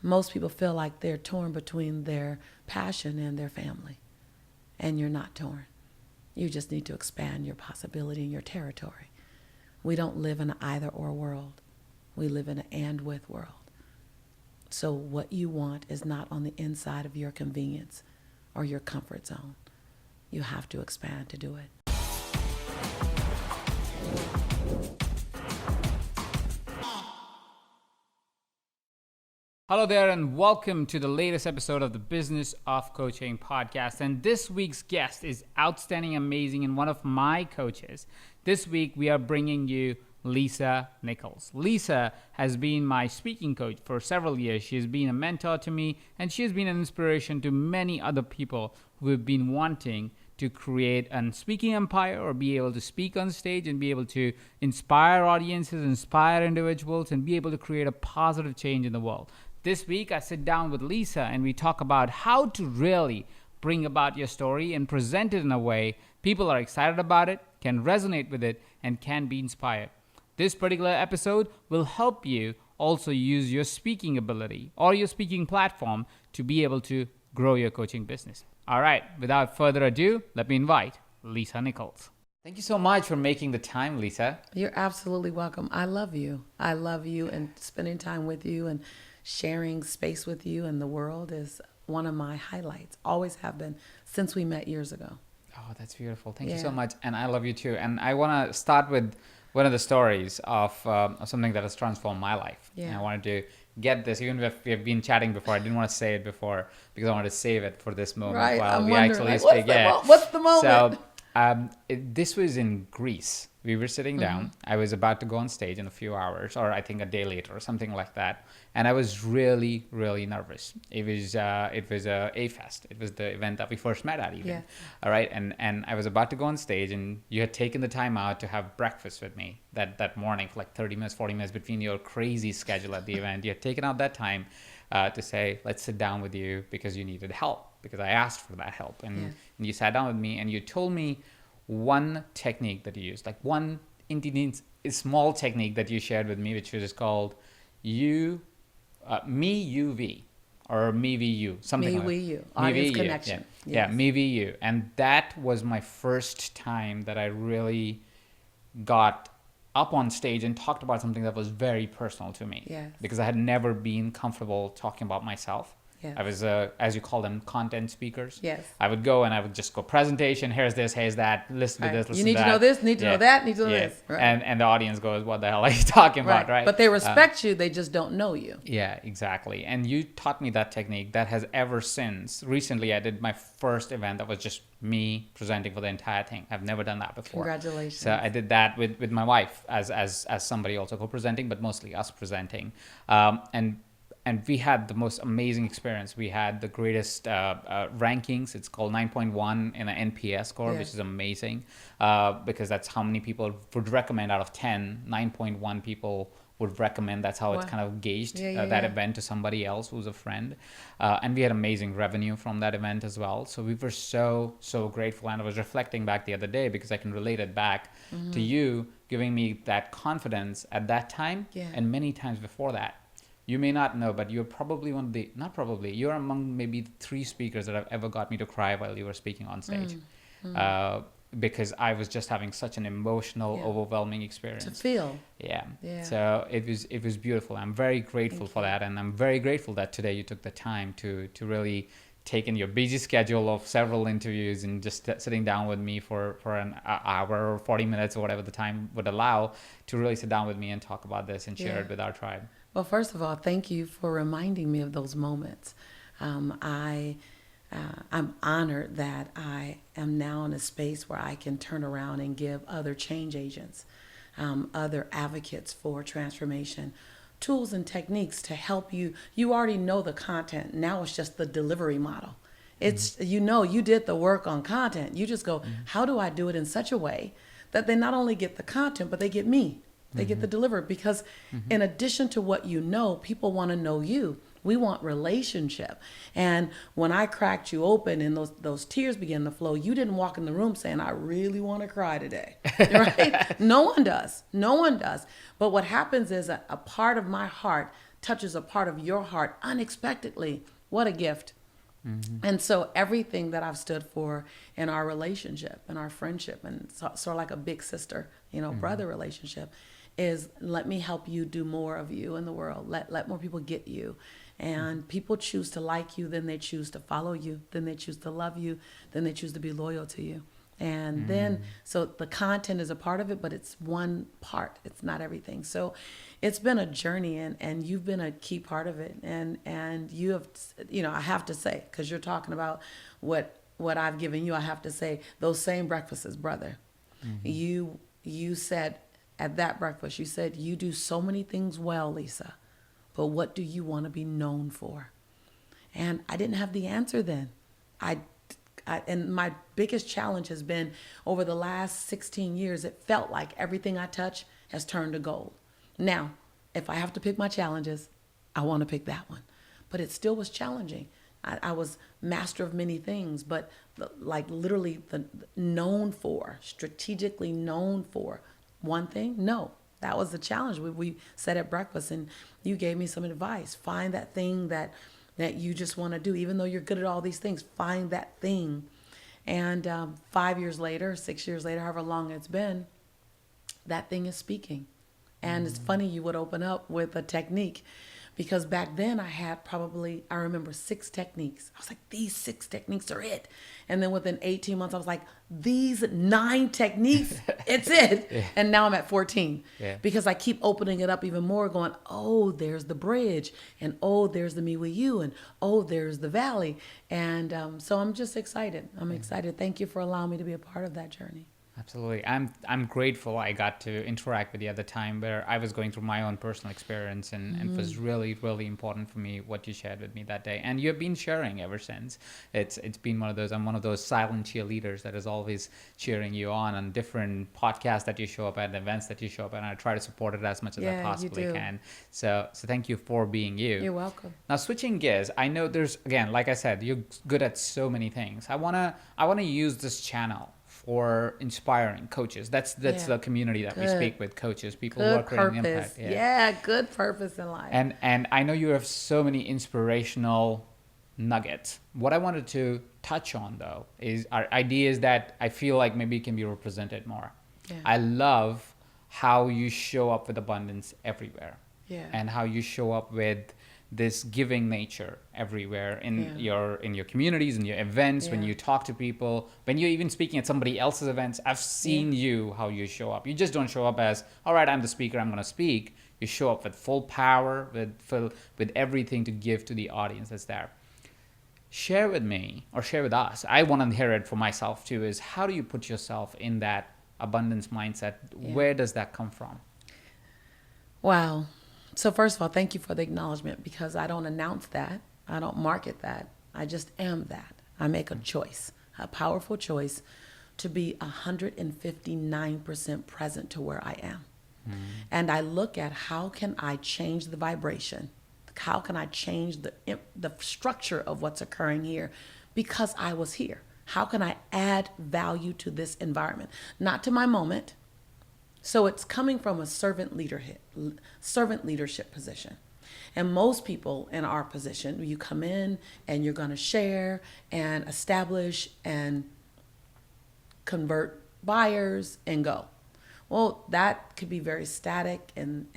Most people feel like they're torn between their passion and their family. And you're not torn. You just need to expand your possibility and your territory. We don't live in an either or world. We live in an and with world. So what you want is not on the inside of your convenience or your comfort zone. You have to expand to do it. Hello there, and welcome to the latest episode of the Business of Coaching podcast. And this week's guest is outstanding, amazing, and one of my coaches. This week, we are bringing you Lisa Nichols. Lisa has been my speaking coach for several years. She has been a mentor to me, and she has been an inspiration to many other people who have been wanting to create a speaking empire or be able to speak on stage and be able to inspire audiences, inspire individuals, and be able to create a positive change in the world. This week, I sit down with Lisa and we talk about how to really bring about your story and present it in a way people are excited about it, can resonate with it, and can be inspired. This particular episode will help you also use your speaking ability or your speaking platform to be able to grow your coaching business. All right, without further ado, let me invite Lisa Nichols. Thank you so much for making the time, Lisa. You're absolutely welcome. I love you. I love you, and spending time with you and sharing space with you and the world is one of my highlights. Always have been since we met years ago. Oh, that's beautiful. Thank you so much. And I love you too. And I want to start with one of the stories of something that has transformed my life. Yeah. And I wanted to get this, even if we have been chatting before, I didn't want to say it before because I wanted to save it for this moment Right. while I'm we wondering, actually like, speak. what's the moment? So this was in Greece. We were sitting down. I was about to go on stage in a few hours, or I think a day later, or something like that. And I was really, really nervous. It was A-Fest. It was the event that we first met at, even. Yeah. All right, and I was about to go on stage, and you had taken the time out to have breakfast with me that morning for like 30 minutes, 40 minutes between your crazy schedule at the event. You had taken out that time to say, let's sit down with you because you needed help, because I asked for that help. And you sat down with me and you told me one technique that you used, like one small technique that you shared with me, which was called me you v, or me v you, something Me, like we, that. you. Me, Audience we, you. connection. Yeah, Yes. me v you. And that was my first time that I really got up on stage and talked about something that was very personal to me. Yes. Because I had never been comfortable talking about myself. Yes. I was, as you call them, content speakers. Yes. I would go and I would just go, presentation, here's this, here's that, listen to Right. this, listen You need to that. to know this, need to know that, need to know Yeah. this. Right. And the audience goes, what the hell are you talking about, right? But they respect you, they just don't know you. Yeah, exactly. And you taught me that technique that has ever since. Recently, I did my first event that was just me presenting for the entire thing. I've never done that before. Congratulations. So I did that with my wife as somebody also co-presenting, but mostly us presenting. And we had the most amazing experience. We had the greatest rankings. It's called 9.1 in an NPS score, which is amazing because that's how many people would recommend out of 10. 9.1 people would recommend. That's how it's kind of gauged, that event to somebody else who's a friend. And we had amazing revenue from that event as well. So we were so grateful. And I was reflecting back the other day because I can relate it back to you giving me that confidence at that time and many times before that. You may not know, but you're probably you're among maybe the 3 speakers that have ever got me to cry while you were speaking on stage. Because I was just having such an emotional, overwhelming experience. To feel. Yeah. So it was beautiful. I'm very grateful for that. And I'm very grateful that today you took the time to really take in your busy schedule of several interviews and just sitting down with me for an hour or 40 minutes or whatever the time would allow to really sit down with me and talk about this and share it with our tribe. Well, first of all, thank you for reminding me of those moments. I'm honored that I am now in a space where I can turn around and give other change agents, other advocates for transformation, tools and techniques to help you. You already know the content. Now it's just the delivery model. It's, you did the work on content. You just go, how do I do it in such a way that they not only get the content, but they get me. They get the delivery, because in addition to what you know, people want to know you. We want relationship. And when I cracked you open and those tears began to flow, you didn't walk in the room saying, I really want to cry today, right? No one does. But what happens is a part of my heart touches a part of your heart unexpectedly. What a gift. And so everything that I've stood for in our relationship and our friendship, and sort of like a big sister, brother relationship, is let me help you do more of you in the world. Let more people get you. And people choose to like you, then they choose to follow you, then they choose to love you, then they choose to be loyal to you. And then, so the content is a part of it, but it's one part. It's not everything. So it's been a journey, and you've been a key part of it. And you have, I have to say, because you're talking about what I've given you, I have to say, those same breakfasts, brother, you said at that breakfast, you said, you do so many things well, Lisa, but what do you want to be known for? And I didn't have the answer then. And my biggest challenge has been over the last 16 years, it felt like everything I touch has turned to gold. Now, if I have to pick my challenges, I want to pick that one. But it still was challenging. I was master of many things, but like literally strategically known for one thing, no. That was the challenge. We sat at breakfast and you gave me some advice. Find that thing that you just want to do. Even though you're good at all these things, find that thing. And 5 years later, 6 years later, however long it's been, that thing is speaking. And it's funny you would open up with a technique, because back then I remember 6 techniques. I was like, these 6 techniques are it. And then within 18 months, I was like, these 9 techniques, it's it. Yeah. And now I'm at 14 because I keep opening it up even more, going, oh, there's the bridge, and oh, there's the me with you, and oh, there's the valley. And so I'm just excited. I'm excited. Thank you for allowing me to be a part of that journey. Absolutely. I'm grateful I got to interact with you at the time where I was going through my own personal experience, and it was really, really important for me what you shared with me that day. And you've been sharing ever since. It's been I'm one of those silent cheerleaders that is always cheering you on different podcasts that you show up at, events that you show up at, and I try to support it as much as I possibly can. So thank you for being you. You're welcome. Now, switching gears, I know there's, again, like I said, you're good at so many things. I wanna use this channel for inspiring coaches. That's the community that we speak with, coaches, people who are creating impact. Yeah, good purpose in life. And I know you have so many inspirational nuggets. What I wanted to touch on, though, is our ideas that I feel like maybe can be represented more. Yeah. I love how you show up with abundance everywhere. Yeah. And how you show up with this giving nature everywhere in your communities, in your events, when you talk to people, when you're even speaking at somebody else's events. I've seen how you show up. You just don't show up as, all right, I'm the speaker, I'm going to speak. You show up with full power, with everything to give to the audience that's there. Share with me, or share with us, I want to hear it for myself too, is how do you put yourself in that abundance mindset? Where does that come from? Wow. So first of all, thank you for the acknowledgement, because I don't announce that. I don't market that. I just am that. I make a choice, a powerful choice, to be 159% present to where I am. And I look at how can I change the vibration? How can I change the structure of what's occurring here because I was here? How can I add value to this environment? Not to my moment. So it's coming from a servant leadership position. And most people in our position, you come in and you're going to share and establish and convert buyers and go. Well, that could be very static and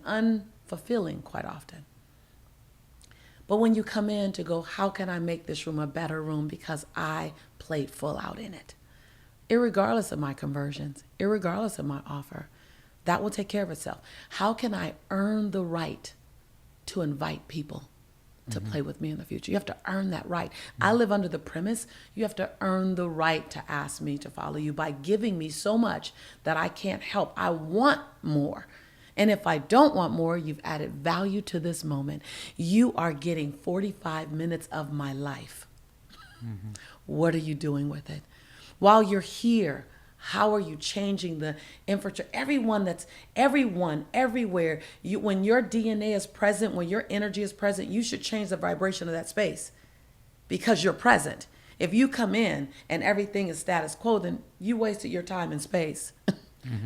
unfulfilling quite often. But when you come in to go, how can I make this room a better room because I played full out in it? Irregardless of my conversions, irregardless of my offer, that will take care of itself. How can I earn the right to invite people to play with me in the future? You have to earn that right. I live under the premise you have to earn the right to ask me to follow you by giving me so much that I can't help. I want more. And if I don't want more, you've added value to this moment. You are getting 45 minutes of my life. What are you doing with it? While you're here, how are you changing the infrastructure? Everyone, everywhere. When your DNA is present, when your energy is present, you should change the vibration of that space because you're present. If you come in and everything is status quo, then you wasted your time in space.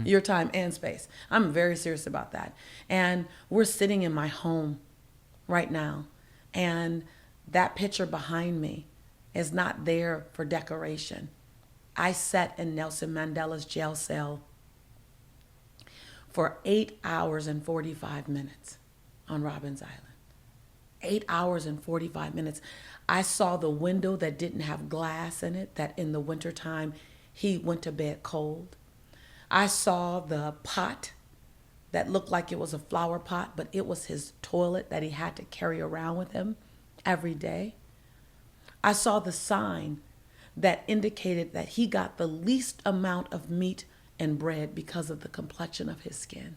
Your time and space. I'm very serious about that. And we're sitting in my home right now, and that picture behind me is not there for decoration. I sat in Nelson Mandela's jail cell for 8 hours and 45 minutes on Robbins Island. 8 hours and 45 minutes. I saw the window that didn't have glass in it, that in the wintertime he went to bed cold. I saw the pot that looked like it was a flower pot, but it was his toilet that he had to carry around with him every day. I saw the sign that indicated that he got the least amount of meat and bread because of the complexion of his skin.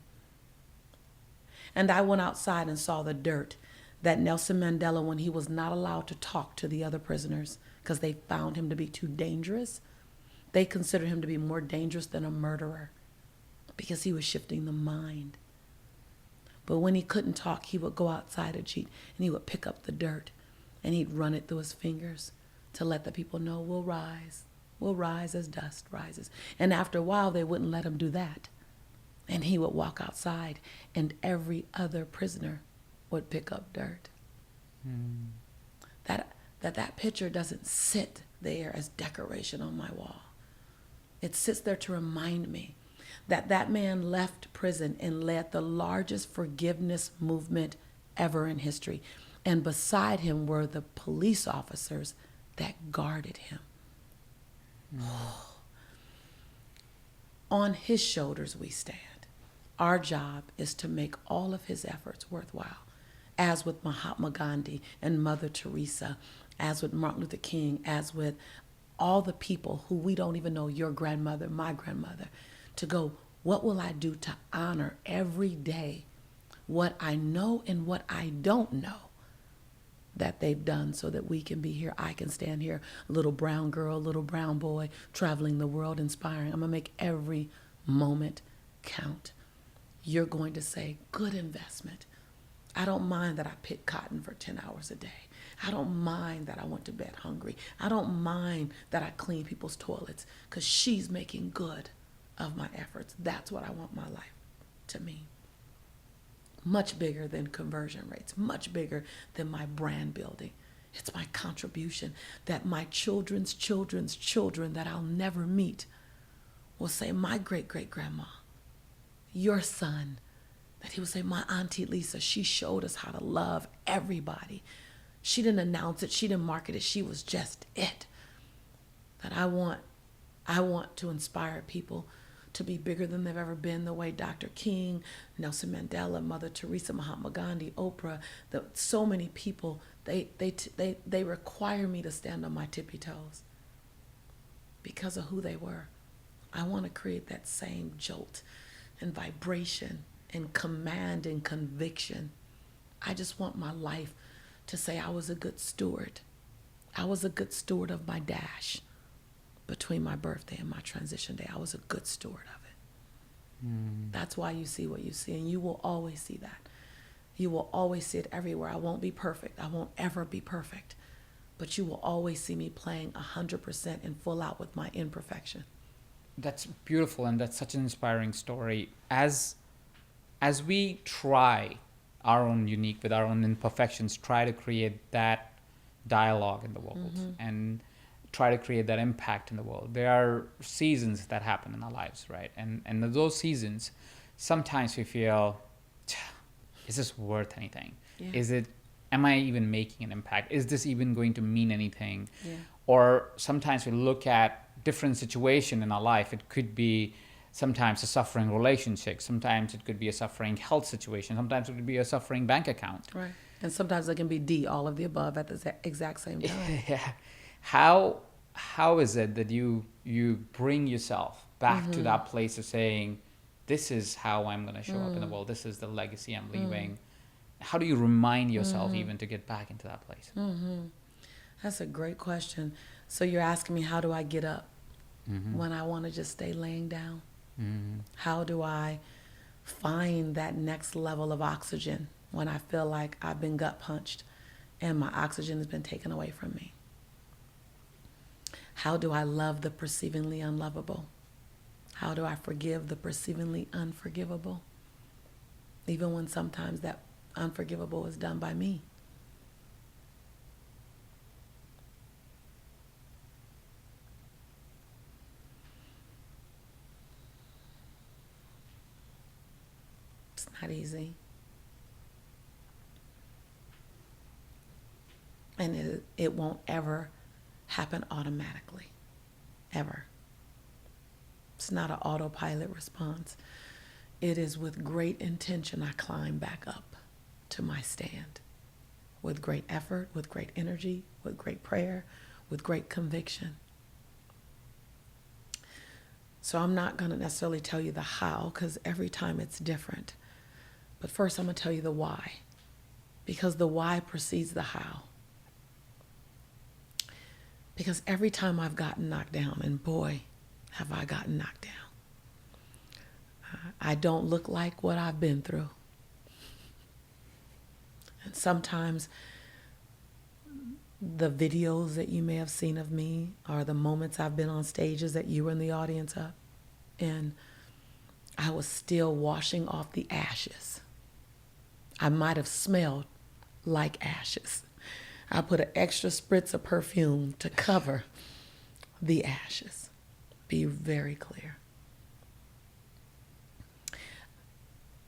And I went outside and saw the dirt that Nelson Mandela, when he was not allowed to talk to the other prisoners because they found him to be too dangerous, they considered him to be more dangerous than a murderer because he was shifting the mind. But when he couldn't talk, he would go outside Ajit and he would pick up the dirt and he'd run it through his fingers to let the people know, we'll rise as dust rises. And after a while, they wouldn't let him do that. And he would walk outside and every other prisoner would pick up dirt. That picture doesn't sit there as decoration on my wall. It sits there to remind me that that man left prison and led the largest forgiveness movement ever in history. And beside him were the police officers that guarded him. On his shoulders we stand. Our job is to make all of his efforts worthwhile, as with Mahatma Gandhi and Mother Teresa, as with Martin Luther King, as with all the people who we don't even know, your grandmother, my grandmother, to go, what will I do to honor every day what I know and what I don't know that they've done so that we can be here. I can stand here, a little brown girl, little brown boy, traveling the world, inspiring. I'm going to make every moment count. You're going to say, good investment. I don't mind that I pick cotton for 10 hours a day. I don't mind that I went to bed hungry. I don't mind that I clean people's toilets because she's making good of my efforts. That's what I want my life to mean. Much bigger than conversion rates, much bigger than my brand building. It's my contribution that my children's children's children that I'll never meet will say, my great-great-grandma, your son, that he would say, my Auntie Lisa, she showed us how to love everybody. She didn't announce it. She didn't market it. She was just it. That I want to inspire people to be bigger than they've ever been, the way Dr. King, Nelson Mandela, Mother Teresa, Mahatma Gandhi, Oprah, so many people, they require me to stand on my tippy toes because of who they were. I want to create that same jolt and vibration and command and conviction. I just want my life to say I was a good steward. I was a good steward of my dash between my birthday and my transition day. I was a good steward of it. That's why you see what you see, and you will always see that. You will always see it everywhere. I won't be perfect. I won't ever be perfect. But you will always see me playing 100% and full out with my imperfection. That's beautiful, and that's such an inspiring story. As we try our own unique, with our own imperfections, try to create that dialogue in the world and try to create that impact in the world. There are seasons that happen in our lives, right? And those seasons, sometimes we feel, is this worth anything? Yeah. Am I even making an impact? Is this even going to mean anything? Yeah. Or sometimes we look at different situation in our life. It could be sometimes a suffering relationship. Sometimes it could be a suffering health situation. Sometimes it could be a suffering bank account. Right. And sometimes it can be D, all of the above at the exact same time. Yeah. How is it that you bring yourself back to that place of saying, this is how I'm going to show up in the world. This is the legacy I'm leaving. How do you remind yourself even to get back into that place? That's a great question. So you're asking me, how do I get up when I want to just stay laying down? How do I find that next level of oxygen when I feel like I've been gut punched and my oxygen has been taken away from me? How do I love the perceivingly unlovable? How do I forgive the perceivingly unforgivable? Even when sometimes that unforgivable is done by me. It's not easy. And it won't ever happen automatically. Ever. It's not an autopilot response. It is with great intention I climb back up to my stand. With great effort, with great energy, with great prayer, with great conviction. So I'm not going to necessarily tell you the how, because every time it's different. But first I'm going to tell you the why. Because the why precedes the how. Because every time I've gotten knocked down, and boy, have I gotten knocked down. I don't look like what I've been through. And sometimes the videos that you may have seen of me are the moments I've been on stages that you were in the audience of. And I was still washing off the ashes. I might have smelled like ashes. I put an extra spritz of perfume to cover the ashes. Be very clear.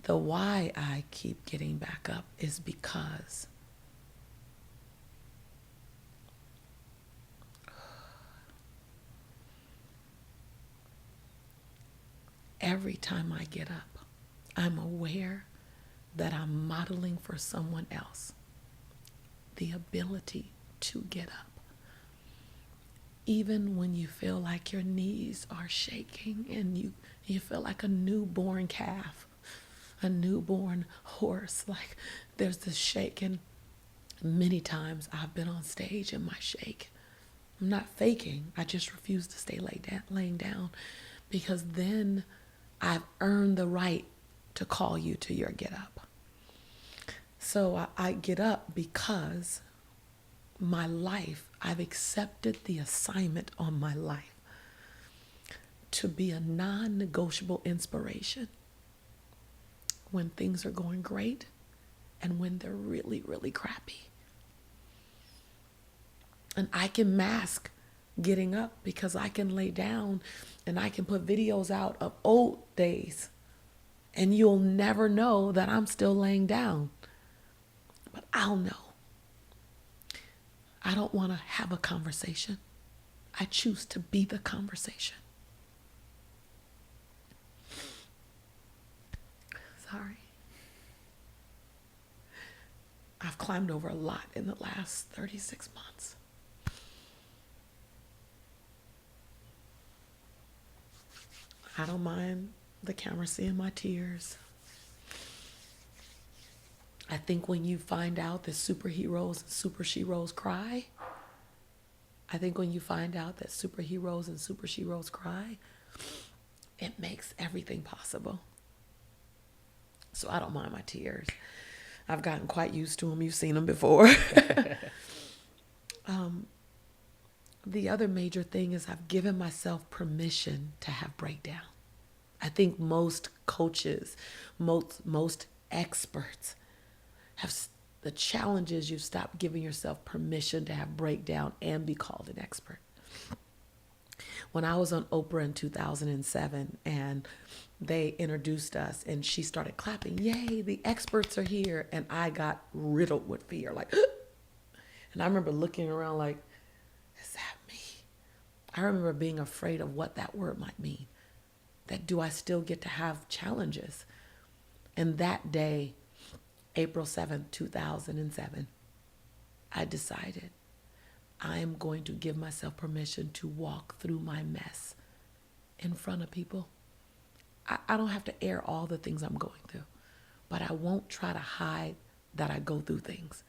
The why I keep getting back up is because every time I get up, I'm aware that I'm modeling for someone else the ability to get up. Even when you feel like your knees are shaking and you feel like a newborn calf, a newborn horse, like there's this shake. And many times I've been on stage in my shake. I'm not faking. I just refuse to stay laying down, because then I've earned the right to call you to your get up. So I get up because my life, I've accepted the assignment on my life to be a non-negotiable inspiration when things are going great and when they're really, really crappy. And I can mask getting up because I can lay down and I can put videos out of old days and you'll never know that I'm still laying down. But I'll know. I don't want to have a conversation. I choose to be the conversation. Sorry. I've climbed over a lot in the last 36 months. I don't mind the camera seeing my tears. I think when you find out that superheroes and super sheroes cry, it makes everything possible. So I don't mind my tears. I've gotten quite used to them. You've seen them before. The other major thing is I've given myself permission to have breakdown. I think most coaches, most experts have the challenge is you've stopped giving yourself permission to have breakdown and be called an expert. When I was on Oprah in 2007 and they introduced us and she started clapping, yay, the experts are here. And I got riddled with fear, like, and I remember looking around like, is that me? I remember being afraid of what that word might mean. That do I still get to have challenges? And that day, April 7th, 2007, I decided I am going to give myself permission to walk through my mess in front of people. I don't have to air all the things I'm going through, but I won't try to hide that I go through things.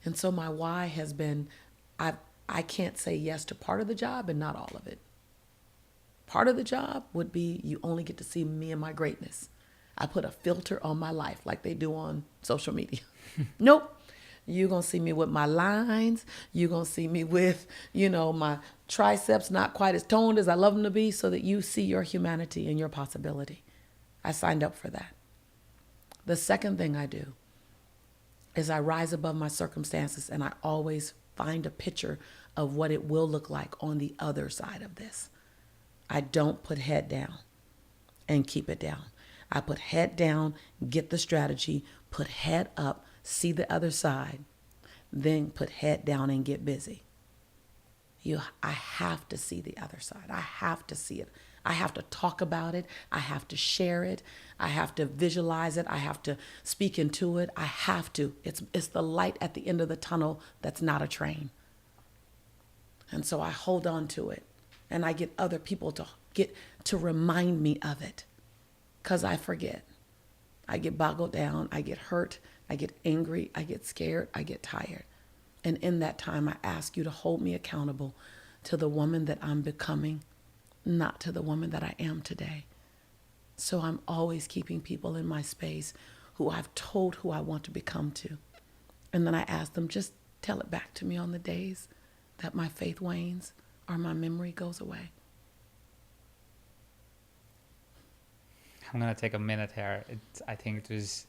And so my why has been, I can't say yes to part of the job and not all of it. Part of the job would be you only get to see me and my greatness. I put a filter on my life like they do on social media. Nope. You're going to see me with my lines. You're going to see me with, my triceps not quite as toned as I love them to be, so that you see your humanity and your possibility. I signed up for that. The second thing I do is I rise above my circumstances, and I always find a picture of what it will look like on the other side of this. I don't put head down and keep it down. I put head down, get the strategy, put head up, see the other side, then put head down and get busy. I have to see the other side. I have to see it. I have to talk about it. I have to share it. I have to visualize it. I have to speak into it. I have to. It's the light at the end of the tunnel that's not a train. And so I hold on to it, and I get other people to remind me of it, because I forget. I get boggled down. I get hurt. I get angry. I get scared. I get tired. And in that time, I ask you to hold me accountable to the woman that I'm becoming, not to the woman that I am today. So I'm always keeping people in my space who I've told who I want to become to. And then I ask them, just tell it back to me on the days that my faith wanes or my memory goes away. I'm going to take a minute here. I think it was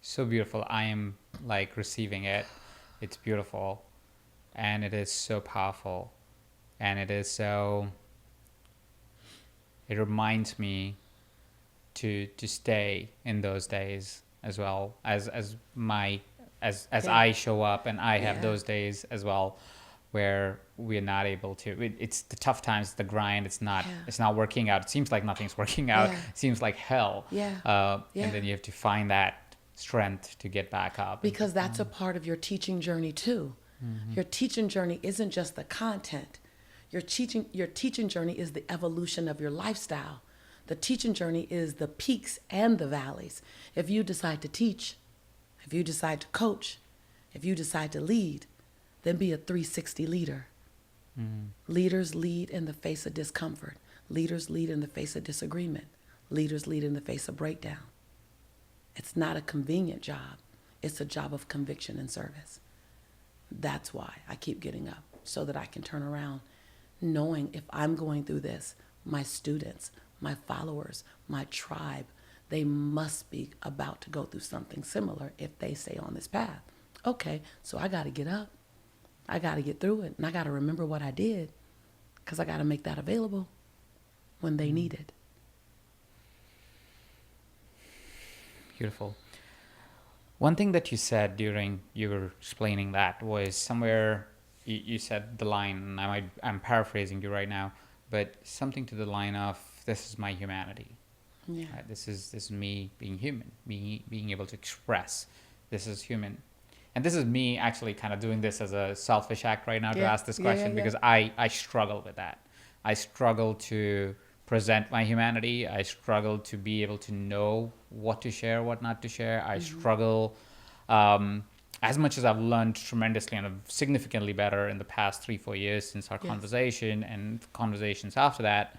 so beautiful. I am like receiving it. It's beautiful, and it is so powerful, and it reminds me to stay in those days as well, as I show up, and I have those days as well where we're not able to. It's the tough times, the grind. It's not working out. It seems like nothing's working out. Yeah. It seems like hell. And then you have to find that strength to get back up. Because that's a part of your teaching journey too. Mm-hmm. Your teaching journey isn't just the content. Your teaching journey is the evolution of your lifestyle. The teaching journey is the peaks and the valleys. If you decide to teach, if you decide to coach, if you decide to lead, then be a 360 leader. Mm-hmm. Leaders lead in the face of discomfort. Leaders lead in the face of disagreement. Leaders lead in the face of breakdown. It's not a convenient job. It's a job of conviction and service. That's why I keep getting up, so that I can turn around, knowing if I'm going through this, my students, my followers, my tribe, they must be about to go through something similar if they stay on this path. Okay, so I got to get up. I got to get through it, and I got to remember what I did, because I got to make that available when they need it. Beautiful. One thing that you said during you were explaining that was somewhere you said the line, and I'm paraphrasing you right now, but something to the line of, "This is my humanity." Yeah. Right? This is me being human, being able to express. This is human, and this is me actually kind of doing this as a selfish act right now to ask this question because I struggle with that. I struggle to present my humanity. I struggle to be able to know what to share, what not to share. I struggle, as much as I've learned tremendously and significantly better in the past 3-4 years since our conversation and conversations after that,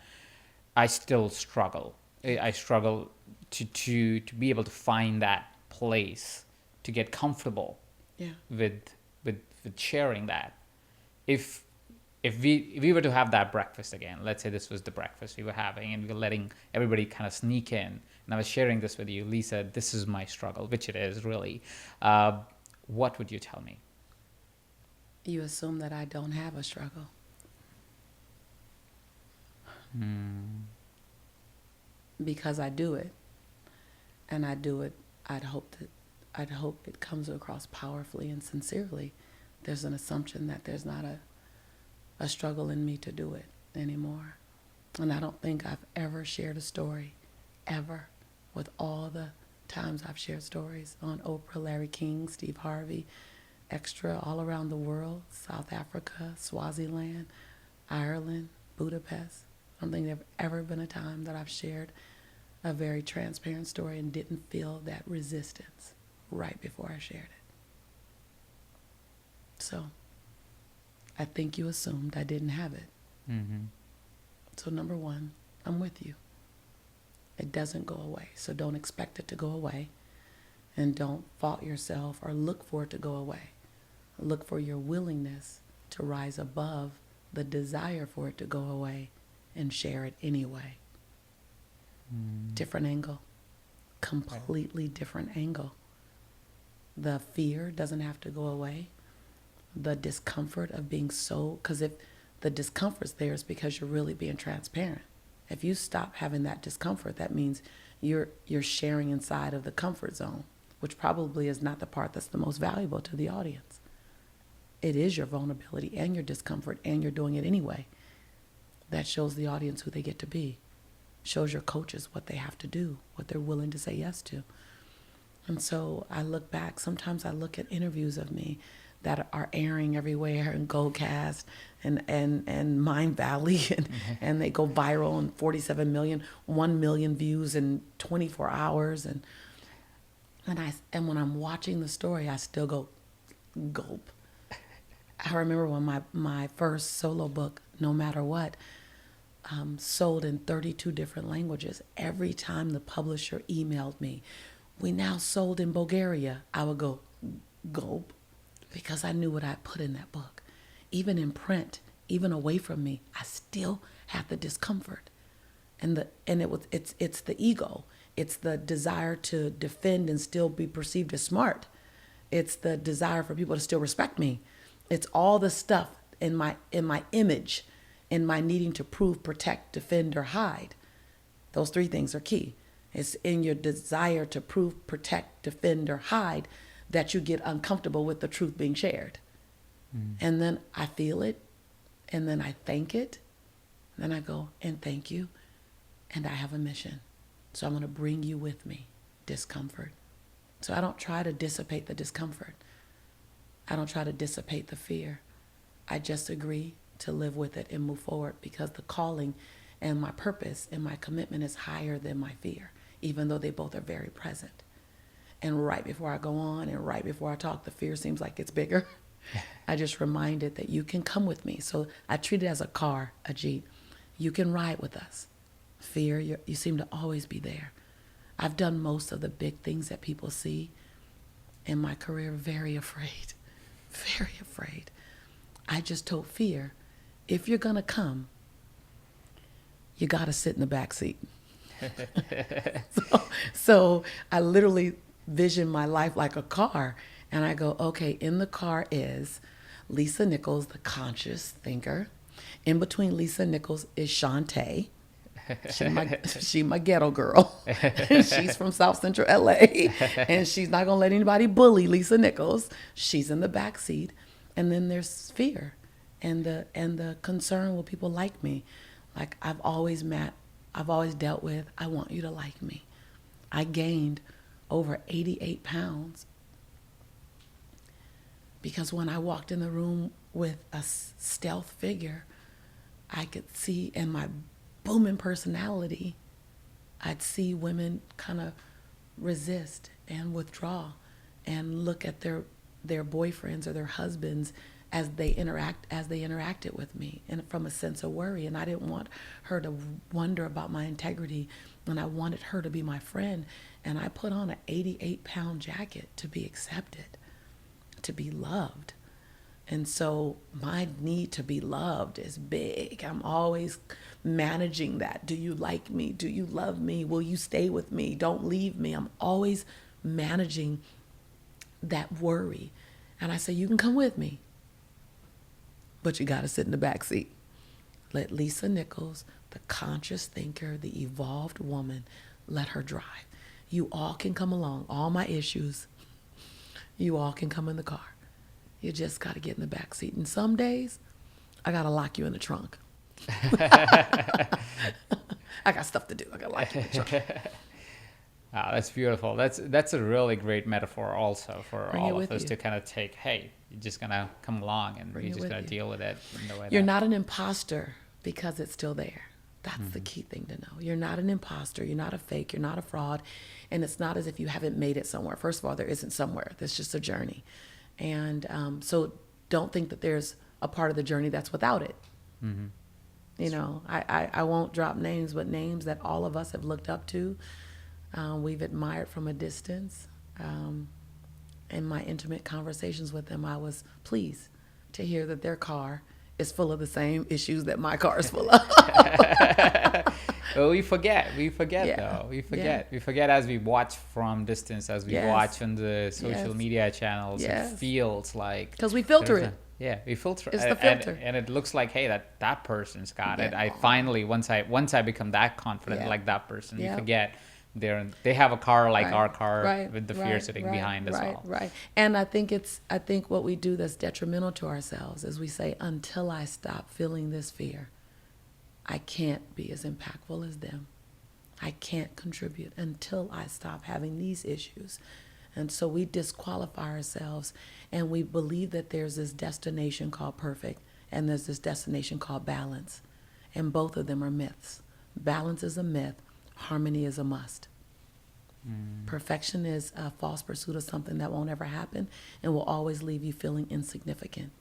I still struggle. I struggle to be able to find that place, to get comfortable with sharing that. If we were to have that breakfast again, let's say this was the breakfast we were having, and we were letting everybody kind of sneak in, and I was sharing this with you, Lisa, this is my struggle, which it is really. What would you tell me? You assume that I don't have a struggle. Because I do it, and I do it. I'd hope it comes across powerfully and sincerely. There's an assumption that there's not a struggle in me to do it anymore. And I don't think I've ever shared a story, ever, with all the times I've shared stories on Oprah, Larry King, Steve Harvey, Extra, all around the world, South Africa, Swaziland, Ireland, Budapest. I don't think there's ever been a time that I've shared a very transparent story and didn't feel that resistance right before I shared it. So I think you assumed I didn't have it. Mm-hmm. So number one, I'm with you. It doesn't go away. So don't expect it to go away. And don't fault yourself or look for it to go away. look for your willingness to rise above the desire for it to go away and share it anyway. Different angle. Completely different angle. The fear doesn't have to go away. The discomfort of being so, because if the discomfort's there, it's because you're really being transparent. If you stop having that discomfort, that means you're sharing inside of the comfort zone, which probably is not the part that's the most valuable to the audience. It is your vulnerability and your discomfort, and you're doing it anyway. That shows the audience who they get to be. Shows your coaches what they have to do, what they're willing to say yes to. And so I look back, sometimes I look at interviews of me that are airing everywhere in Goldcast and Mind Valley, and they go viral and 47 million, 1 million views in 24 hours. And when I'm watching the story, I still go, gulp. I remember when my first solo book, No Matter What, sold in 32 different languages. Every time the publisher emailed me, we now sold in Bulgaria, I would go, gulp, because I knew what I put in that book. Even in print, even away from me, I still had the discomfort. It's the ego. It's the desire to defend and still be perceived as smart. It's the desire for people to still respect me. It's all the stuff in my image, in my needing to prove, protect, defend, or hide. Those three things are key. It's in your desire to prove, protect, defend, or hide that you get uncomfortable with the truth being shared. And then I feel it, and then I thank it, then I go, and thank you, and I have a mission. So I'm going to bring you with me, discomfort. So I don't try to dissipate the discomfort. I don't try to dissipate the fear. I just agree to live with it and move forward, because the calling and my purpose and my commitment is higher than my fear, even though they both are very present. And right before I go on and right before I talk, the fear seems like it's bigger. I just remind it that you can come with me. So I treat it as a car, a Jeep. You can ride with us. Fear, you seem to always be there. I've done most of the big things that people see in my career very afraid, very afraid. I just told fear, if you're going to come, you got to sit in the back seat. So I literally vision my life like a car. And I go, okay, in the car is Lisa Nichols, the conscious thinker. In between Lisa Nichols is Shantae. She my ghetto girl. She's from South Central LA. And she's not going to let anybody bully Lisa Nichols. She's in the back seat. And then there's fear and the concern, will people like me? Like I've always dealt with, I want you to like me. I gained over 88 pounds because when I walked in the room with a stealth figure, I could see in my booming personality, I'd see women kind of resist and withdraw and look at their boyfriends or their husbands as they interacted with me, and from a sense of worry. And I didn't want her to wonder about my integrity, and I wanted her to be my friend. And I put on an 88-pound jacket to be accepted, to be loved. And so my need to be loved is big. I'm always managing that. Do you like me? Do you love me? Will you stay with me? Don't leave me. I'm always managing that worry. And I say, you can come with me, but you got to sit in the back seat. Let Lisa Nichols, the conscious thinker, the evolved woman, let her drive. You all can come along. All my issues, you all can come in the car. You just got to get in the back seat. And some days, I got to lock you in the trunk. I got stuff to do. I got to lock you in the trunk. Wow, that's beautiful. That's a really great metaphor also for Bring all it of with us you. to kind of take, hey, you're just going to come along and Bring you're it just with going to you. deal with it in the way You're that... not an imposter because it's still there. That's the key thing to know. You're not an imposter. You're not a fake. You're not a fraud. And it's not as if you haven't made it somewhere. First of all, there isn't somewhere. There's just a journey. And so don't think that there's a part of the journey that's without it. Mm-hmm. You know, I won't drop names, but names that all of us have looked up to, we've admired from a distance. in my intimate conversations with them, I was pleased to hear that their car is full of the same issues that my car is full of. Well, we forget Yeah. though. We Yeah. forget as we watch from distance, as we Yes. watch on the social Yes. media channels. Yes. It feels like Because we filter there's it. yeah, we filter It's the and- filter. and it looks like, hey, that person's got it. Yeah. I finally once I become that confident Yeah. like that person, you Yeah. forget they have a car like Right, our car right, with the fear right, sitting right, behind as right, well. Right. And I think what we do that's detrimental to ourselves is we say, until I stop feeling this fear, I can't be as impactful as them. I can't contribute until I stop having these issues. And so we disqualify ourselves, and we believe that there's this destination called perfect and there's this destination called balance. And both of them are myths. Balance is a myth, harmony is a must. Perfection is a false pursuit of something that won't ever happen and will always leave you feeling insignificant.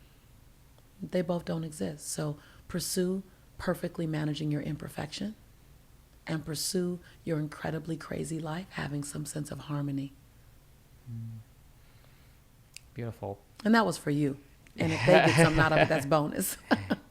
They both don't exist. So pursue perfectly managing your imperfection and pursue your incredibly crazy life having some sense of harmony. Beautiful. And that was for you. And if they get something out of it, that's bonus.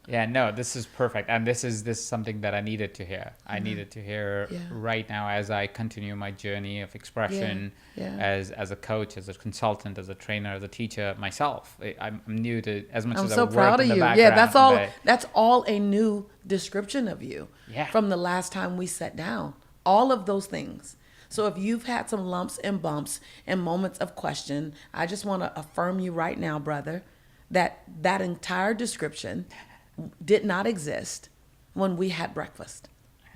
Yeah, no, this is perfect. And this is something that I needed to hear. I needed to hear Yeah. right now as I continue my journey of expression Yeah. as a coach, as a consultant, as a trainer, as a teacher myself. I'm new to as much I'm as so I work proud in of the you. background. Yeah, but that's all a new description of you. Yeah. From the last time we sat down. All of those things. So if you've had some lumps and bumps and moments of question, I just want to affirm you right now, brother, that entire description did not exist when we had breakfast.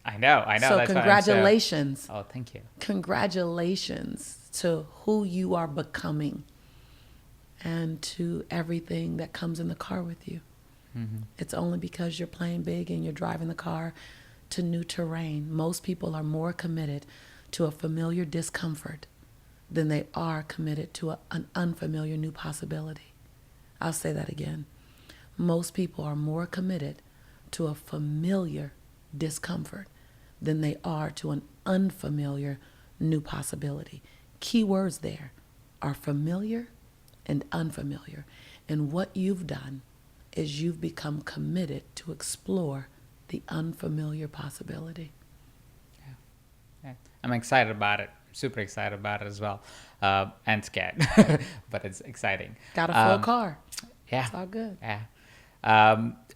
I know. So That's why I'm congratulations. oh, thank you. Congratulations to who you are becoming and to everything that comes in the car with you. It's only because you're playing big and you're driving the car to new terrain. Most people are more committed to a familiar discomfort than they are committed to an unfamiliar new possibility. I'll say that again. Most people are more committed to a familiar discomfort than they are to an unfamiliar new possibility. Key words there are familiar and unfamiliar. And what you've done is you've become committed to explore the unfamiliar possibility. Yeah. I'm excited about it. Super excited about it as well. And scared, but it's exciting. Got a full car. Yeah. It's all good. Yeah.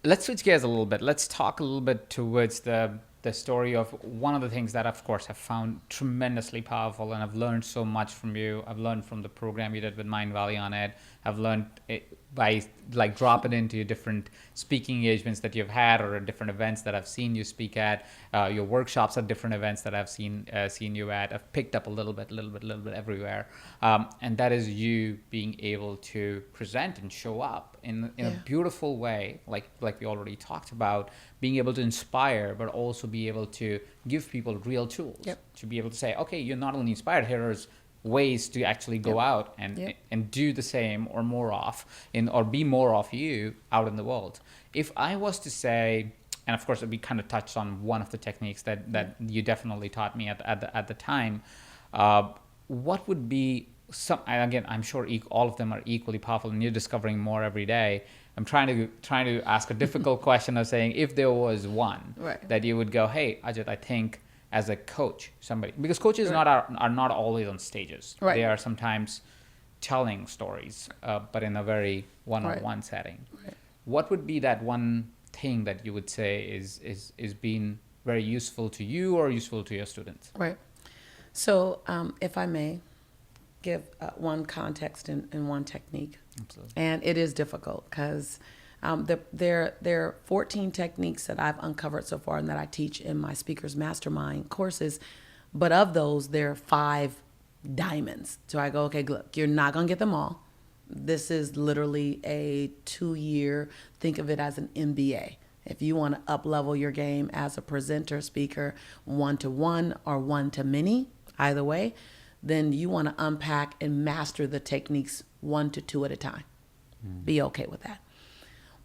Let's switch gears a little bit. Let's talk a little bit towards the story of one of the things that, of course, I've found tremendously powerful, and I've learned so much from you. I've learned from the program you did with Mind Valley on it. I've learned it by like dropping into your different speaking engagements that you've had, or different events that I've seen you speak at, your workshops at different events that I've seen you at. I've picked up a little bit everywhere, and that is you being able to present and show up in a beautiful way, like we already talked about, being able to inspire, but also be able to give people real tools to be able to say, okay, you're not only inspired, here's ways to actually go out and do the same or more of or be more of you out in the world. If I was to say, and of course we kind of touched on one of the techniques that you definitely taught me at the time, what would be some, and again, I'm sure all of them are equally powerful and you're discovering more every day. I'm trying to ask a difficult question of saying, if there was one that you would go, hey, Ajit, I think as a coach, somebody, because coaches are not always on stages. They are sometimes telling stories, but in a very one-on-one setting. What would be that one thing that you would say is being very useful to you or useful to your students? Right. So if I may give one context and one technique. Absolutely. And it is difficult because there are 14 techniques that I've uncovered so far and that I teach in my Speakers Mastermind courses. But of those, there are 5 diamonds. So I go, okay, look, you're not going to get them all. This is literally a 2-year, think of it as an MBA. If you want to up-level your game as a presenter, speaker, 1-to-1 or 1-to-many, either way, then you want to unpack and master the techniques 1 to 2 at a time. Be okay with that.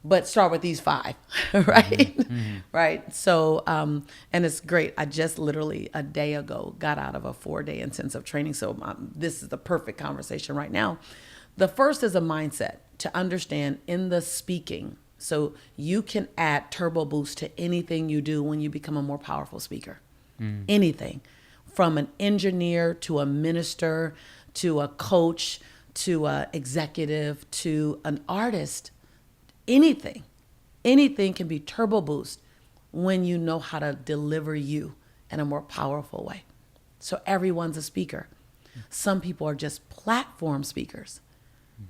But start with these 5, right? Right. So, and it's great. I just literally a day ago got out of a 4-day intensive training. So this is the perfect conversation right now. The first is a mindset to understand in the speaking. So you can add turbo boost to anything you do when you become a more powerful speaker. Anything from an engineer to a minister to a coach to an executive to an artist, anything can be turbo boost when you know how to deliver you in a more powerful way. So everyone's a speaker. Some people are just platform speakers,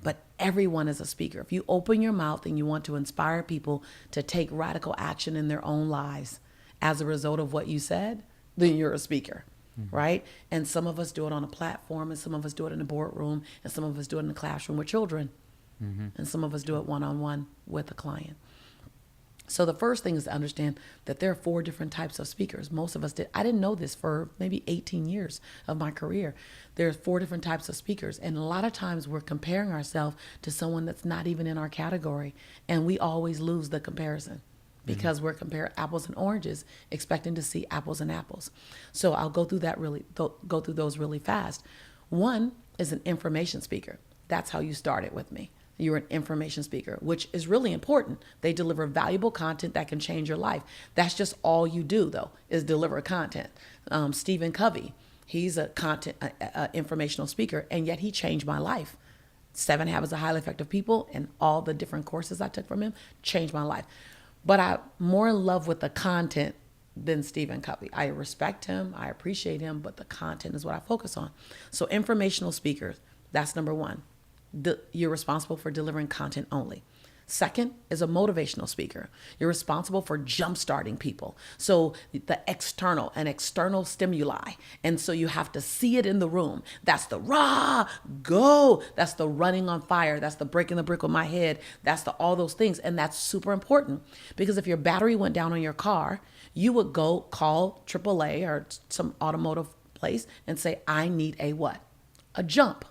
but everyone is a speaker. If you open your mouth and you want to inspire people to take radical action in their own lives as a result of what you said, then you're a speaker, right? And some of us do it on a platform, and some of us do it in a boardroom, and some of us do it in the classroom with children, and some of us do it one-on-one with a client. So the first thing is to understand that there are 4 different types of speakers. Most of us did. I didn't know this for maybe 18 years of my career. There's 4 different types of speakers. And a lot of times we're comparing ourselves to someone that's not even in our category. And we always lose the comparison because we're comparing apples and oranges, expecting to see apples and apples. So I'll go through those really fast. One is an information speaker. That's how you started with me. You're an information speaker, which is really important. They deliver valuable content that can change your life. That's just all you do, though, is deliver content. Stephen Covey, he's a informational speaker, and yet he changed my life. 7 Habits of Highly Effective People and all the different courses I took from him changed my life. But I'm more in love with the content than Stephen Covey. I respect him, I appreciate him, but the content is what I focus on. So informational speakers, that's number 1. You're responsible for delivering content only. Second is a motivational speaker. You're responsible for jumpstarting people. So the external stimuli. And so you have to see it in the room. That's the rah, go. That's the running on fire. That's the breaking the brick with my head. That's the all those things. And that's super important because if your battery went down on your car, you would go call AAA or some automotive place and say, I need a what? A jump.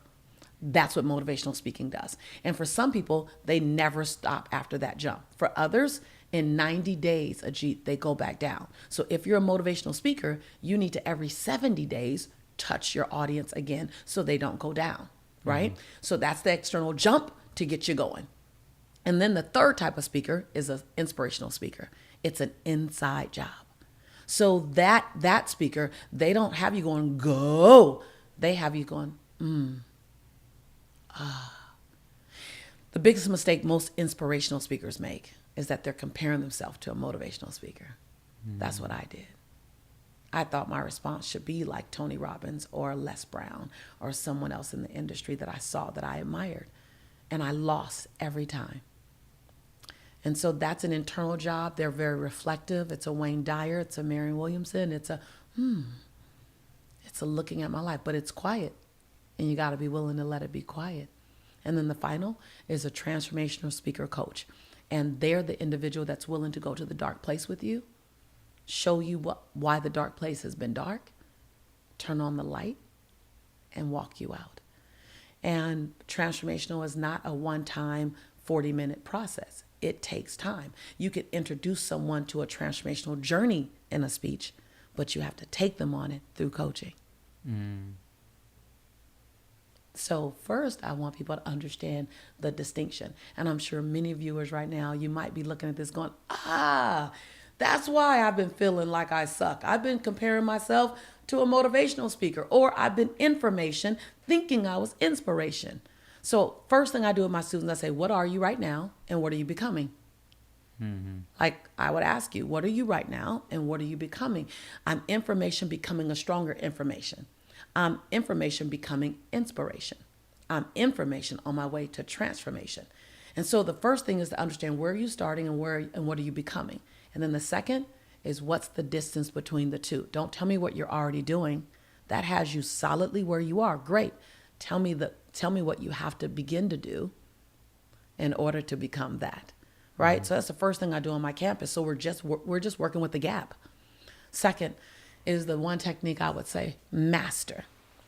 That's what motivational speaking does. And for some people, they never stop after that jump. For others, in 90 days, they go back down. So if you're a motivational speaker, you need to every 70 days touch your audience again so they don't go down, right? So that's the external jump to get you going. And then the third type of speaker is an inspirational speaker. It's an inside job. So that speaker, they don't have you going, go. They have you going, The biggest mistake most inspirational speakers make is that they're comparing themselves to a motivational speaker. That's what I did. I thought my response should be like Tony Robbins or Les Brown or someone else in the industry that I saw that I admired. And I lost every time. And so that's an internal job. They're very reflective. It's a Wayne Dyer. It's a Marianne Williamson. It's a looking at my life, but it's quiet. And you got to be willing to let it be quiet. And then the final is a transformational speaker coach. And they're the individual that's willing to go to the dark place with you, show you why the dark place has been dark, turn on the light, and walk you out. And transformational is not a one-time 40-minute process. It takes time. You could introduce someone to a transformational journey in a speech, but you have to take them on it through coaching. So first, I want people to understand the distinction. And I'm sure many viewers right now, you might be looking at this going, that's why I've been feeling like I suck. I've been comparing myself to a motivational speaker, or I've been information thinking I was inspiration. So first thing I do with my students, I say, what are you right now and what are you becoming? Like I would ask you, what are you right now and what are you becoming? I'm information becoming a stronger information. I'm information becoming inspiration. I'm information on my way to transformation. And so the first thing is to understand where are you starting and what are you becoming? And then the second is what's the distance between the two? Don't tell me what you're already doing. That has you solidly where you are. Great. Tell me what you have to begin to do in order to become that. Right? So that's the first thing I do on my campus. So we're just working with the gap. Second is the one technique I would say, master.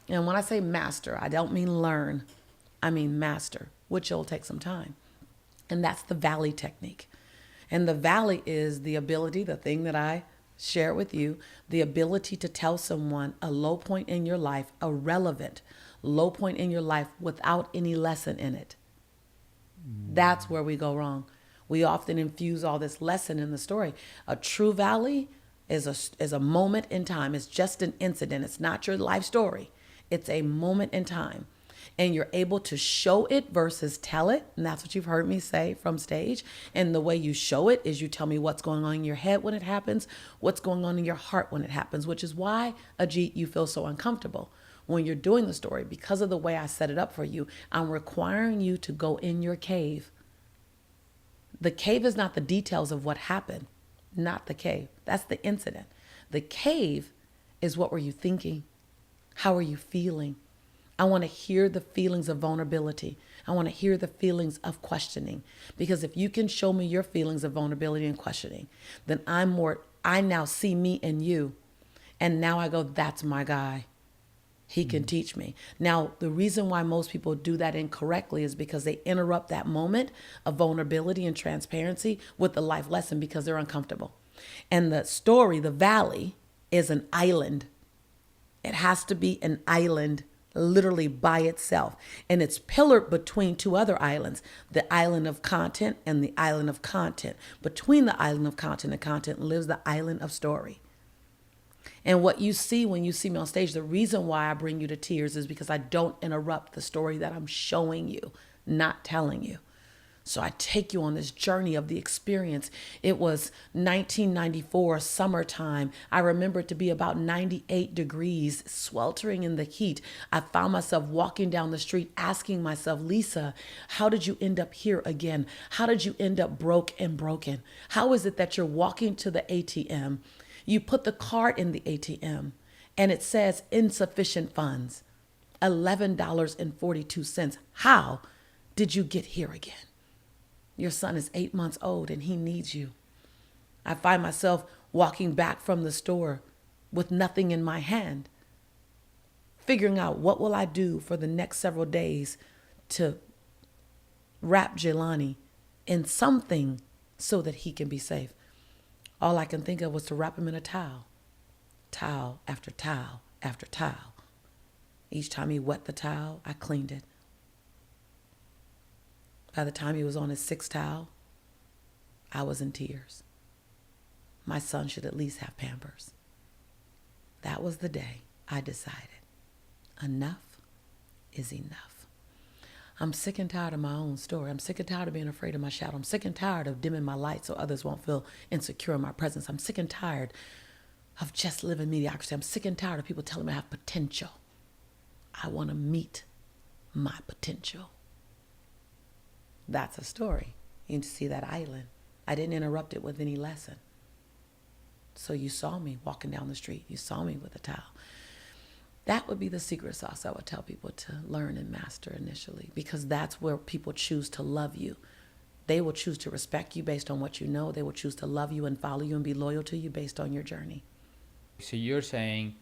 And when I say master, I don't mean learn. I mean master, which will take some time. And that's the valley technique. And the valley is the ability, the thing that I share with you, the ability to tell someone a low point in your life, a relevant low point in your life without any lesson in it. That's where we go wrong. We often infuse all this lesson in the story. A true valley is a moment in time. It's just an incident. It's not your life story. It's a moment in time. And you're able to show it versus tell it. And that's what you've heard me say from stage. And the way you show it is you tell me what's going on in your head when it happens, what's going on in your heart when it happens, which is why, Ajit, you feel so uncomfortable when you're doing the story. Because of the way I set it up for you, I'm requiring you to go in your cave. The cave is not the details of what happened, not the cave. That's the incident. The cave is what were you thinking? How are you feeling? I want to hear the feelings of vulnerability. I want to hear the feelings of questioning. Because if you can show me your feelings of vulnerability and questioning, then I now see me and you. And now I go, that's my guy. He can teach me. Now, the reason why most people do that incorrectly is because they interrupt that moment of vulnerability and transparency with the life lesson because they're uncomfortable. And the story, the valley, is an island. It has to be an island literally by itself. And it's pillared between two other islands, the island of content and the island of content. Between the island of content and content lives the island of story. And what you see when you see me on stage, the reason why I bring you to tears is because I don't interrupt the story that I'm showing you, not telling you. So I take you on this journey of the experience. It was 1994, summertime. I remember it to be about 98 degrees, sweltering in the heat. I found myself walking down the street asking myself, Lisa, how did you end up here again? How did you end up broke and broken? How is it that you're walking to the ATM? You put the card in the ATM and it says insufficient funds, $11.42. How did you get here again? Your son is 8 months old and he needs you. I find myself walking back from the store with nothing in my hand, figuring out what will I do for the next several days to wrap Jelani in something so that he can be safe. All I can think of was to wrap him in a towel, towel after towel after towel. Each time he wet the towel, I cleaned it. By the time he was on his sixth towel, I was in tears. My son should at least have Pampers. That was the day I decided enough is enough. I'm sick and tired of my own story. I'm sick and tired of being afraid of my shadow. I'm sick and tired of dimming my light so others won't feel insecure in my presence. I'm sick and tired of just living mediocrity. I'm sick and tired of people telling me I have potential. I want to meet my potential. That's a story. You see that island. I didn't interrupt it with any lesson. So you saw me walking down the street. You saw me with a towel. That would be the secret sauce I would tell people to learn and master initially, because that's where people choose to love you. They will choose to respect you based on what you know. They will choose to love you and follow you and be loyal to you based on your journey. So you're saying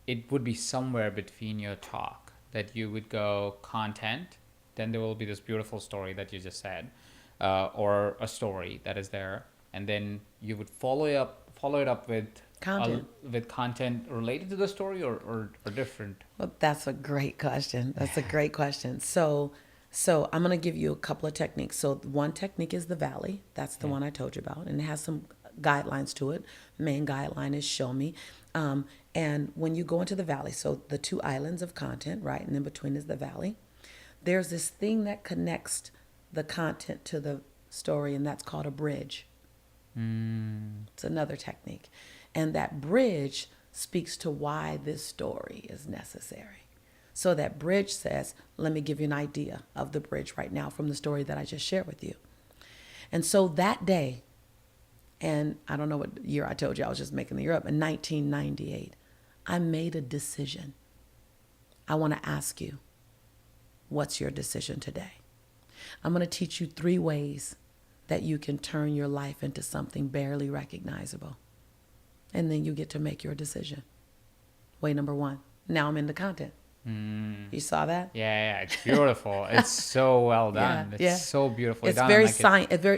it would be somewhere between your talk that you would go content, then there will be this beautiful story that you just said, or a story that is there, and then you would follow it up with content related to the story or different. Well, that's a great question. That's a great question. So I'm going to give you a couple of techniques. So one technique is the valley. That's the one I told you about, and it has some guidelines to it. Main guideline is show me. And when you go into the valley, so the two islands of content, right, and in between is the valley. There's this thing that connects the content to the story, and that's called a bridge. It's another technique. And that bridge speaks to why this story is necessary. So that bridge says, let me give you an idea of the bridge right now from the story that I just shared with you. And so that day, and I don't know what year I told you, I was just making the year up, in 1998, I made a decision. I want to ask you, what's your decision today? I'm going to teach you 3 ways that you can turn your life into something barely recognizable. And then you get to make your decision. Way number 1. Now I'm in the content. You saw that? Yeah, it's beautiful. It's so well done. It's so beautifully it's done. Very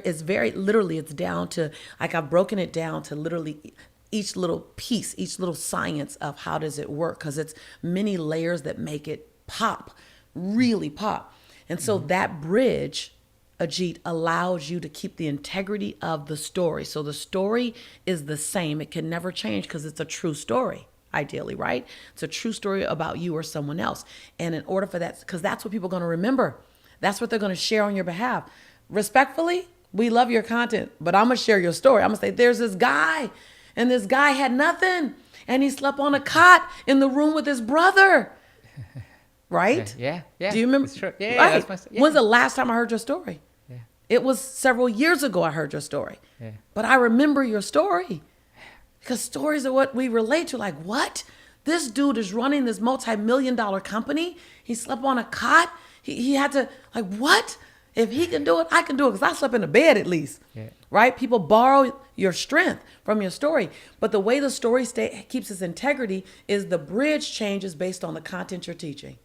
it's very literally, it's down to, like, I've broken it down to literally each little piece, each little science of how does it work, because it's many layers that make it pop, really pop. And so that bridge, Ajit, allows you to keep the integrity of the story. So the story is the same. It can never change because it's a true story, ideally, right? It's a true story about you or someone else. And in order for that, because that's what people are going to remember, that's what they're going to share on your behalf. Respectfully, we love your content, but I'm going to share your story. I'm going to say, there's this guy, and this guy had nothing, and he slept on a cot in the room with his brother. Right? Yeah. Do you remember? It's true. Yeah, right. that's When's the last time I heard your story? Yeah. It was several years ago I heard your story. Yeah. But I remember your story. Because stories are what we relate to. Like, what? This dude is running this multi-million-dollar company. He slept on a cot. He had to, like, what? If he can do it, I can do it. Because I slept in a bed at least. Yeah. Right? People borrow your strength from your story. But the way the story keeps its integrity is the bridge changes based on the content you're teaching.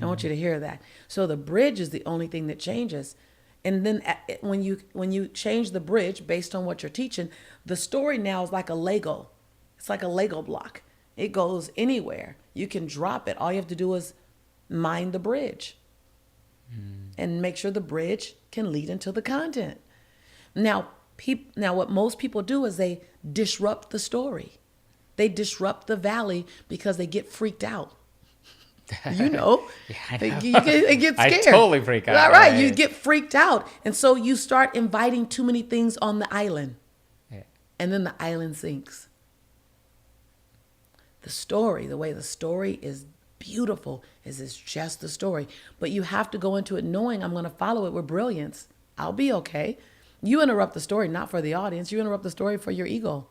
I want you to hear that. So the bridge is the only thing that changes. And then when you change the bridge based on what you're teaching, the story now is like a Lego. It's like a Lego block. It goes anywhere. You can drop it. All you have to do is mind the bridge and make sure the bridge can lead into the content. Now what most people do is they disrupt the story. They disrupt the valley because they get freaked out. You know, Yeah, I know. It gets I scared. totally freak out. All right, Yeah, you yeah. get freaked out, and so you start inviting too many things on the island, Yeah. and then the island sinks. The story, the way the story is beautiful, is it's just the story, but you have to go into it knowing I'm going to follow it with brilliance. I'll be okay. You interrupt the story not for the audience. You interrupt the story for your ego.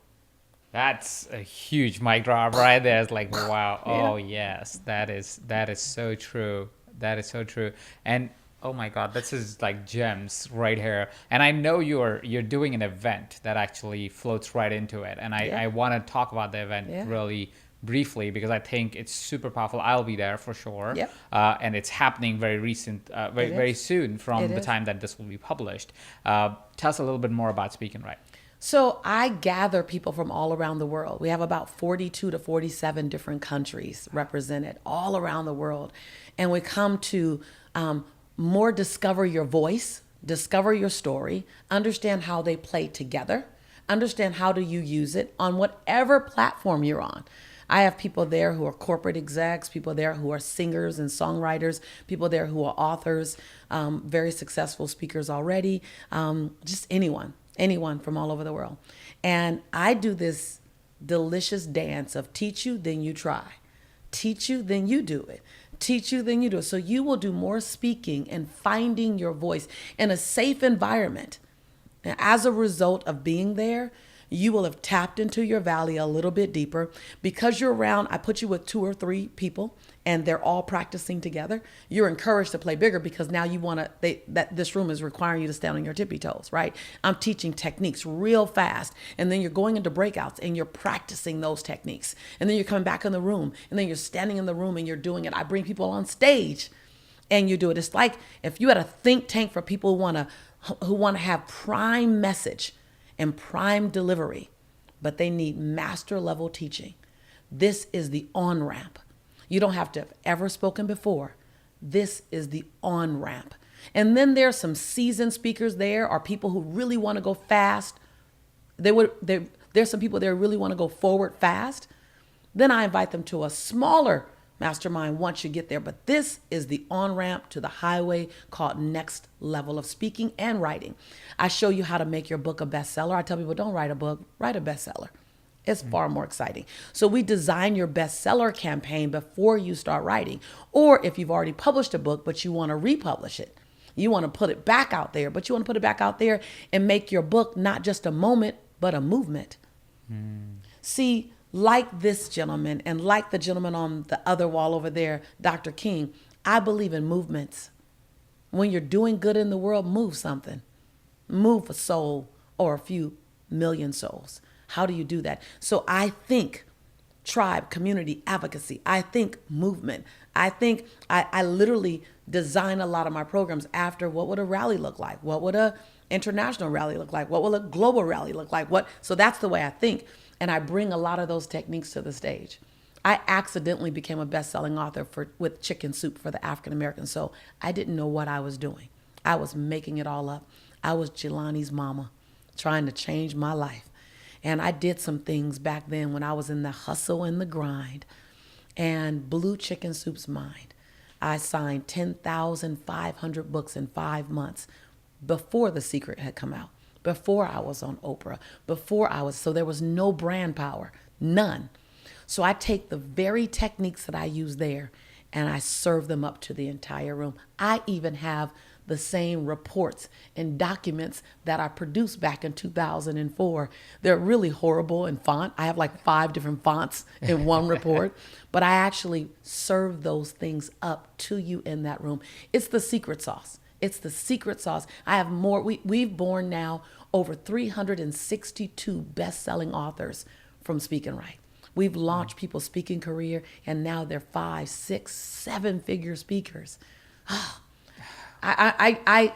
That's a huge mic drop right there. It's like, wow. Yeah. Oh yes, that is so true. That is so true. And oh my God, this is like gems right here. And I know you're doing an event that actually floats right into it. And I want to talk about the event really briefly because I think it's super powerful. I'll be there for sure. Yep. And it's happening very soon from the time that this will be published. Tell us a little bit more about Speak and Write. So I gather people from all around the world. We have about 42 to 47 different countries represented all around the world. And we come to more discover your voice, discover your story, understand how they play together, understand how do you use it on whatever platform you're on. I have people there who are corporate execs, people there who are singers and songwriters, people there who are authors, very successful speakers already, just anyone from all over the world. And I do this delicious dance of teach you, then you try. Teach you, then you do it. Teach you, then you do it. So you will do more speaking and finding your voice in a safe environment. And as a result of being there, you will have tapped into your valley a little bit deeper. Because you're around, I put you with 2 or 3 people and they're all practicing together. You're encouraged to play bigger because now you want to, that this room is requiring you to stand on your tippy toes, right? I'm teaching techniques real fast. And then you're going into breakouts and you're practicing those techniques. And then you're coming back in the room and then you're standing in the room and you're doing it. I bring people on stage and you do it. It's like if you had a think tank for people who want to have prime message and prime delivery, but they need master level teaching. This is the on-ramp. You don't have to have ever spoken before. This is the on-ramp. And then there's some seasoned speakers there or people who really want to go fast. There's some people there who really want to go forward fast. Then I invite them to a smaller mastermind once you get there. But this is the on-ramp to the highway called Next Level of Speaking and Writing. I show you how to make your book a bestseller. I tell people, don't write a book, write a bestseller. It's far more exciting. So we design your bestseller campaign before you start writing. Or if you've already published a book, but you want to republish it. You want to put it back out there, but you want to put it back out there and make your book not just a moment, but a movement. See, like this gentleman and like the gentleman on the other wall over there, Dr. King, I believe in movements. When you're doing good in the world, move something. Move a soul or a few million souls. How do you do that? So I think tribe, community, advocacy. I think movement. I think I literally design a lot of my programs after what would a rally look like? What would a international rally look like? What will a global rally look like? So that's the way I think. And I bring a lot of those techniques to the stage. I accidentally became a best-selling author with Chicken Soup for the African American. So I didn't know what I was doing. I was making it all up. I was Jelani's mama trying to change my life. And I did some things back then when I was in the hustle and the grind and blew Chicken Soup's mind. I signed 10,500 books in 5 months before The Secret had come out, before I was on Oprah, so there was no brand power, none. So I take the very techniques that I use there and I serve them up to the entire room. I even have the same reports and documents that I produced back in 2004. They're really horrible in font. I have like 5 different fonts in one report, but I actually serve those things up to you in that room. It's the secret sauce. It's the secret sauce. I have more. We've born now over 362 best-selling authors from Speak and Write. We've launched people's speaking career, and now they're 5, 6, 7-figure speakers. I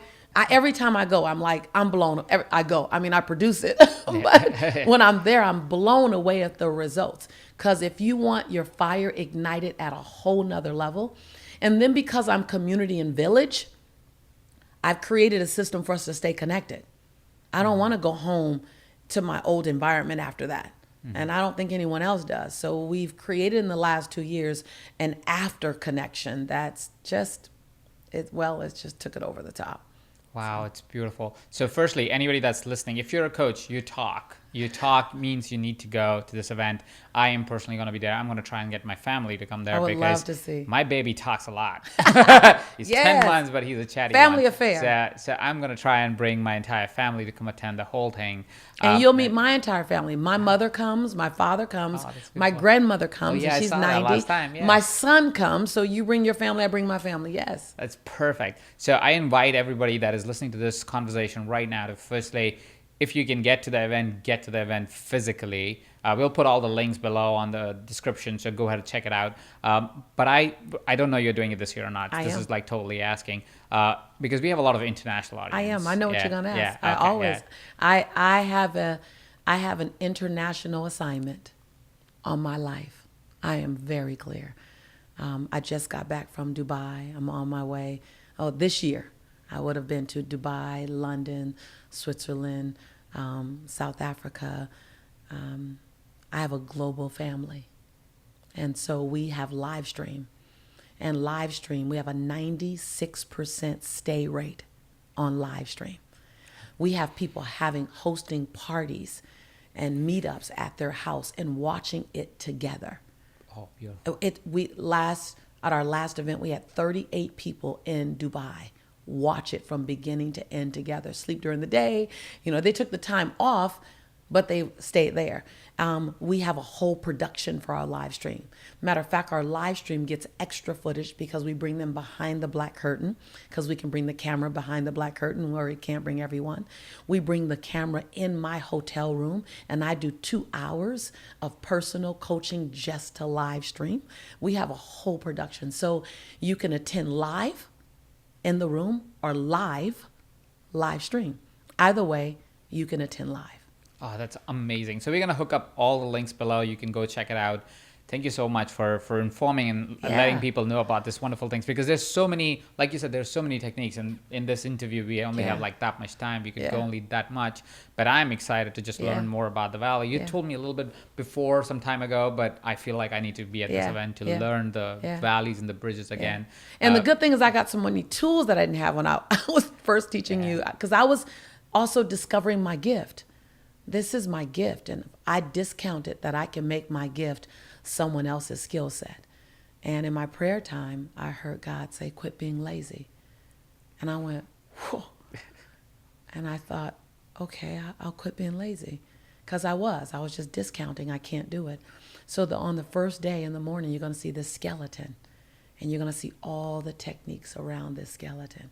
every time I go, I'm like, I'm blown. I go. I mean, I produce it, but when I'm there, I'm blown away at the results. Because if you want your fire ignited at a whole nother level, and then because I'm community and village, I've created a system for us to stay connected. I don't want to go home to my old environment after that. And I don't think anyone else does. So we've created in the last 2 years an after connection that's just, it just took it over the top. Wow, it's beautiful. So firstly, anybody that's listening, if you're a coach, you talk. You talk means you need to go to this event. I am personally going to be there. I'm going to try and get my family to come there I would because love to see. My baby talks a lot. He's Yes. 10 months, but he's a chatty Family one. affair. So I'm going to try and bring my entire family to come attend the whole thing. And you'll meet my entire family. My mother comes, my father comes, that's my beautiful. grandmother comes, yeah, I and she's saw that 90. last time, yeah. My son comes, so you bring your family, I bring my family, yes. That's perfect. So I invite everybody that is listening to this conversation right now to firstly, if you can get to the event physically. We'll put all the links below on the description, so go ahead and check it out. But I don't know you're doing it this year or not. I This am. is like totally asking because we have a lot of international audience. I am. I know what you're gonna ask. Yeah, I okay, always. yeah. I have an international assignment on my life. I am very clear. I just got back from Dubai. I'm on my way. Oh, this year I would have been to Dubai, London, Switzerland, South Africa. I have a global family, and so we have live stream. And live stream, we have a 96% stay rate on live stream. We have people hosting parties and meetups at their house and watching it together. Oh, beautiful. At our last event, we had 38 people in Dubai watch it from beginning to end together. Sleep during the day. They took the time off, but they stayed there. We have a whole production for our live stream. Matter of fact, our live stream gets extra footage because we bring them behind the black curtain, because we can bring the camera behind the black curtain where we can't bring everyone. We bring the camera in my hotel room, and I do 2 hours of personal coaching just to live stream. We have a whole production. So you can attend live in the room or live stream. Either way, you can attend live. Oh, that's amazing. So we're going to hook up all the links below. You can go check it out. Thank you so much for informing and letting people know about this wonderful things, because there's so many, like you said, there's so many techniques. And in this interview, we only have like that much time. We could go only that much. But I'm excited to just learn more about the Valley. You told me a little bit before some time ago, but I feel like I need to be at this event to learn the valleys and the bridges again. And the good thing is I got so many tools that I didn't have when I was first teaching you, because I was also discovering my gift. This is my gift, and I discounted that I can make my gift someone else's skill set. And in my prayer time, I heard God say, quit being lazy. And I went, whoa. And I thought, okay, I'll quit being lazy. Because I was just discounting, I can't do it. So on the first day in the morning, you're going to see this skeleton, and you're going to see all the techniques around this skeleton.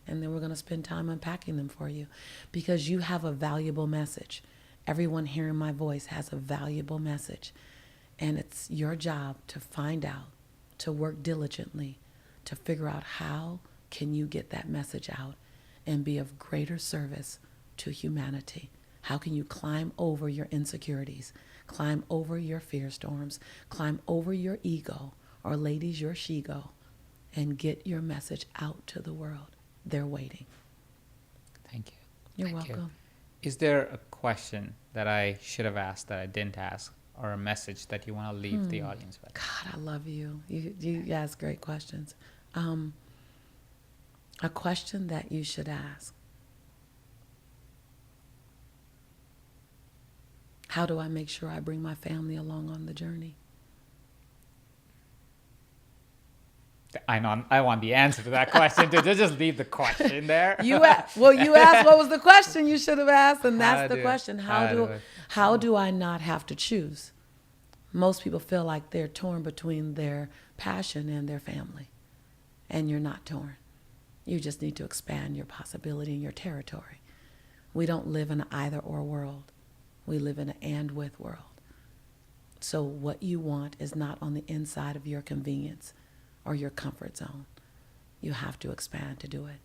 And then we're going to spend time unpacking them for you, because you have a valuable message. Everyone hearing my voice has a valuable message, and it's your job to find out, to work diligently, to figure out how can you get that message out and be of greater service to humanity. How can you climb over your insecurities, Climb over your fear storms. Climb over your ego, or ladies, your she-go, and get your message out to the world. They're waiting. Thank you. You're Thank you. welcome. Is there a question that I should have asked that I didn't ask, or a message that you want to leave the audience with? God, I love you. You ask great questions. A question that you should ask. How do I make sure I bring my family along on the journey? I know. I want the answer to that question. Just leave the question there. You asked what was the question you should have asked, and that's the question. How do I not have to choose? Most people feel like they're torn between their passion and their family, and you're not torn. You just need to expand your possibility and your territory. We don't live in an either or world. We live in an and with world. So what you want is not on the inside of your convenience or your comfort zone. You have to expand to do it.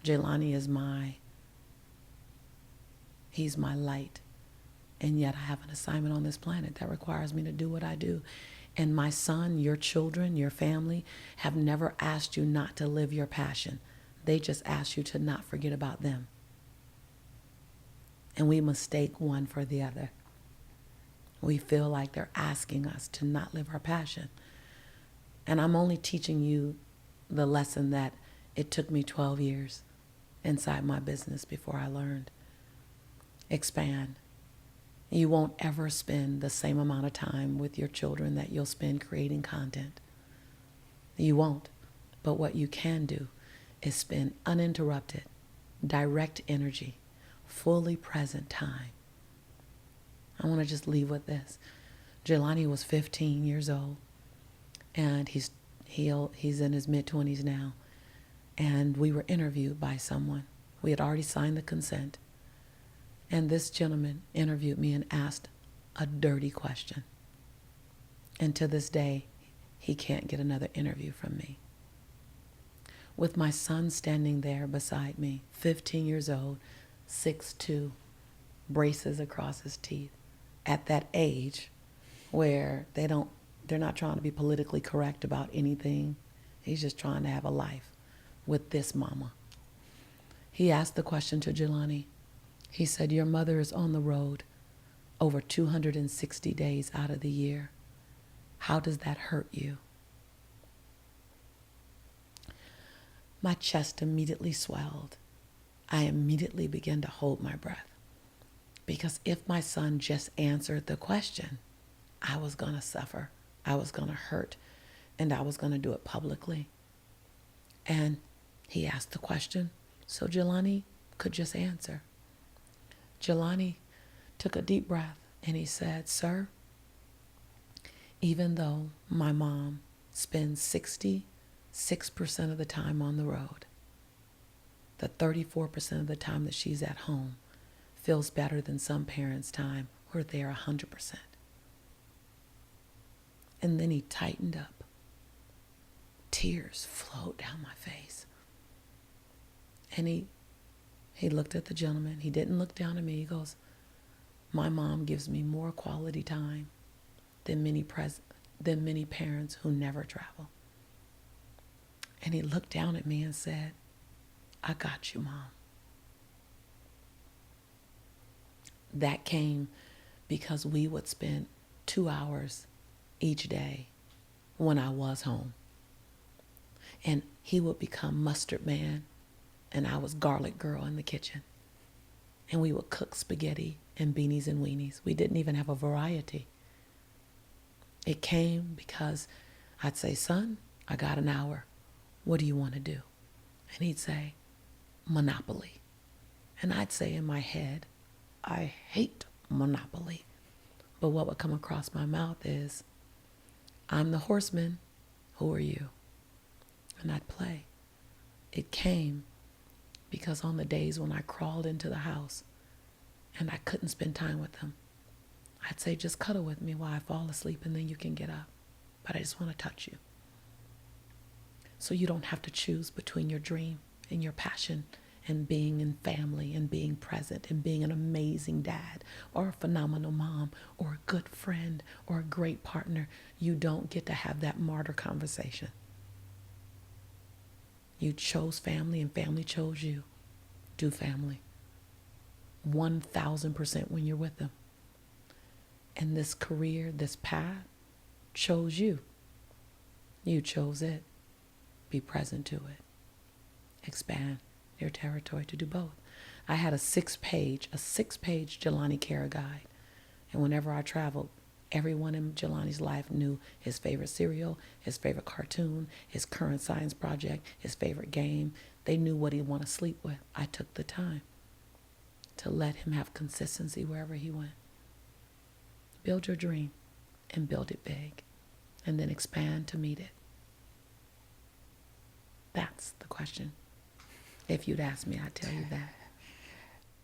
Jelani is he's my light. And yet I have an assignment on this planet that requires me to do what I do. And my son, your children, your family have never asked you not to live your passion. They just ask you to not forget about them. And we mistake one for the other. We feel like they're asking us to not live our passion. And I'm only teaching you the lesson that it took me 12 years inside my business before I learned. Expand. You won't ever spend the same amount of time with your children that you'll spend creating content. You won't. But what you can do is spend uninterrupted, direct energy, fully present time. I want to just leave with this. Jelani was 15 years old, and he's in his mid-20s now. And we were interviewed by someone. We had already signed the consent. And this gentleman interviewed me and asked a dirty question. And to this day, he can't get another interview from me. With my son standing there beside me, 15 years old, 6'2", braces across his teeth, at that age where they're not trying to be politically correct about anything. He's just trying to have a life with this mama. He asked the question to Jelani. He said, your mother is on the road over 260 days out of the year. How does that hurt you? My chest immediately swelled. I immediately began to hold my breath. Because if my son just answered the question, I was going to suffer. I was going to hurt. And I was going to do it publicly. And he asked the question, so Jelani could just answer. Jelani took a deep breath and he said, sir, even though my mom spends 66% of the time on the road, the 34% of the time that she's at home feels better than some parents' time where they're 100%. And then he tightened up. Tears flowed down my face. And he looked at the gentleman. He didn't look down at me. He goes, my mom gives me more quality time than many parents who never travel. And he looked down at me and said, I got you, Mom. That came because we would spend 2 hours each day when I was home. And he would become mustard man, and I was garlic girl in the kitchen. And we would cook spaghetti and beanies and weenies. We didn't even have a variety. It came because I'd say, son, I got an hour. What do you want to do? And he'd say, Monopoly. And I'd say in my head, I hate Monopoly. But what would come across my mouth is, I'm the horseman. Who are you? And I'd play. It came because on the days when I crawled into the house and I couldn't spend time with him, I'd say, just cuddle with me while I fall asleep and then you can get up. But I just want to touch you. So you don't have to choose between your dream and your passion and being in family and being present and being an amazing dad or a phenomenal mom or a good friend or a great partner. You don't get to have that martyr conversation. You chose family and family chose you. Do family 1,000% when you're with them. And this career, this path chose you. You chose it. Be present to it. Expand your territory to do both. I had a six-page Jelani Cara guide. And whenever I traveled, everyone in Jelani's life knew his favorite cereal, his favorite cartoon, his current science project, his favorite game. They knew what he'd want to sleep with. I took the time to let him have consistency wherever he went. Build your dream and build it big, and then expand to meet it. That's the question. If you'd ask me, I'd tell you that.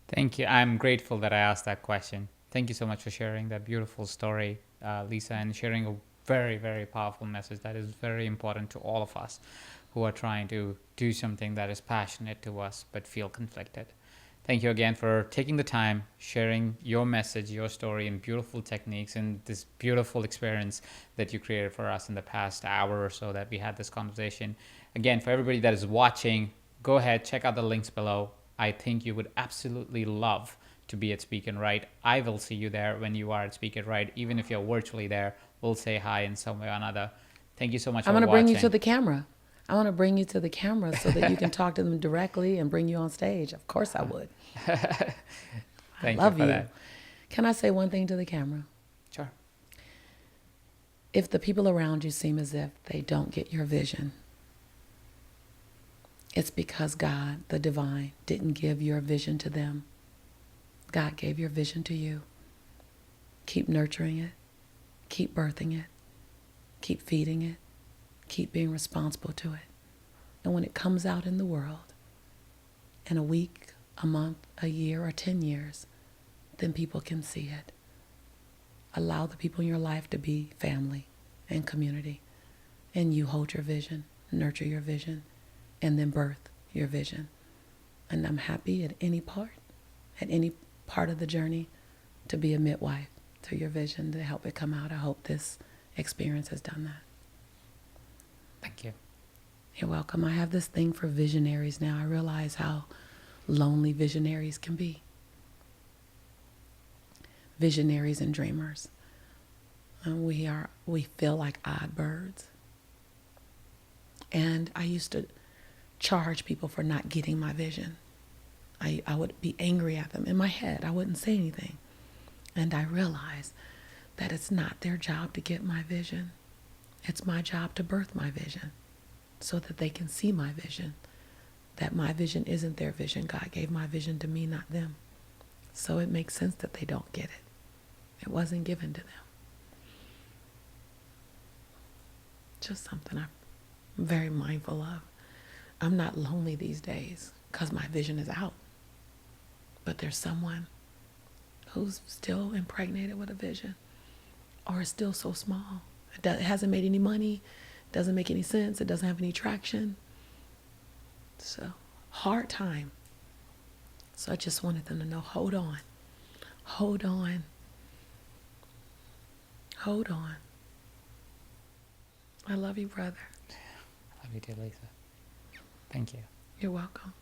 Thank you. I'm grateful that I asked that question. Thank you so much for sharing that beautiful story, Lisa, and sharing a very, very powerful message that is very important to all of us who are trying to do something that is passionate to us but feel conflicted. Thank you again for taking the time, sharing your message, your story, and beautiful techniques, and this beautiful experience that you created for us in the past hour or so that we had this conversation. Again, for everybody that is watching, go ahead, check out the links below. I think you would absolutely love to be at Speak and Write. I will see you there when you are at Speak and Write. Even if you're virtually there, we'll say hi in some way or another. Thank you so much for watching. I'm going to bring you to the camera. I want to bring you to the camera so that you can talk to them directly and bring you on stage. Of course I would. Thank Love you for you. that. Can I say one thing to the camera? Sure. If the people around you seem as if they don't get your vision, it's because God, the divine, didn't give your vision to them. God gave your vision to you. Keep nurturing it. Keep birthing it. Keep feeding it. Keep being responsible to it. And when it comes out in the world, in a week, a month, a year, or 10 years, then people can see it. Allow the people in your life to be family and community. And you hold your vision, nurture your vision, and then birth your vision. And I'm happy at any part of the journey to be a midwife to your vision to help it come out. I hope this experience has done that. Thank you. You're welcome. I have this thing for visionaries now. I realize how lonely visionaries can be. Visionaries and dreamers. And we feel like odd birds. And I used to charge people for not getting my vision. I would be angry at them. In my head, I wouldn't say anything. And I realized that it's not their job to get my vision. It's my job to birth my vision so that they can see my vision, that my vision isn't their vision. God gave my vision to me, not them. So it makes sense that they don't get it. It wasn't given to them. Just something I'm very mindful of. I'm not lonely these days because my vision is out. But there's someone who's still impregnated with a vision or is still so small. It hasn't made any money, doesn't make any sense, it doesn't have any traction. So, hard time. So I just wanted them to know, hold on. Hold on. Hold on. I love you, brother. Love you too, Lisa. Thank you. You're welcome.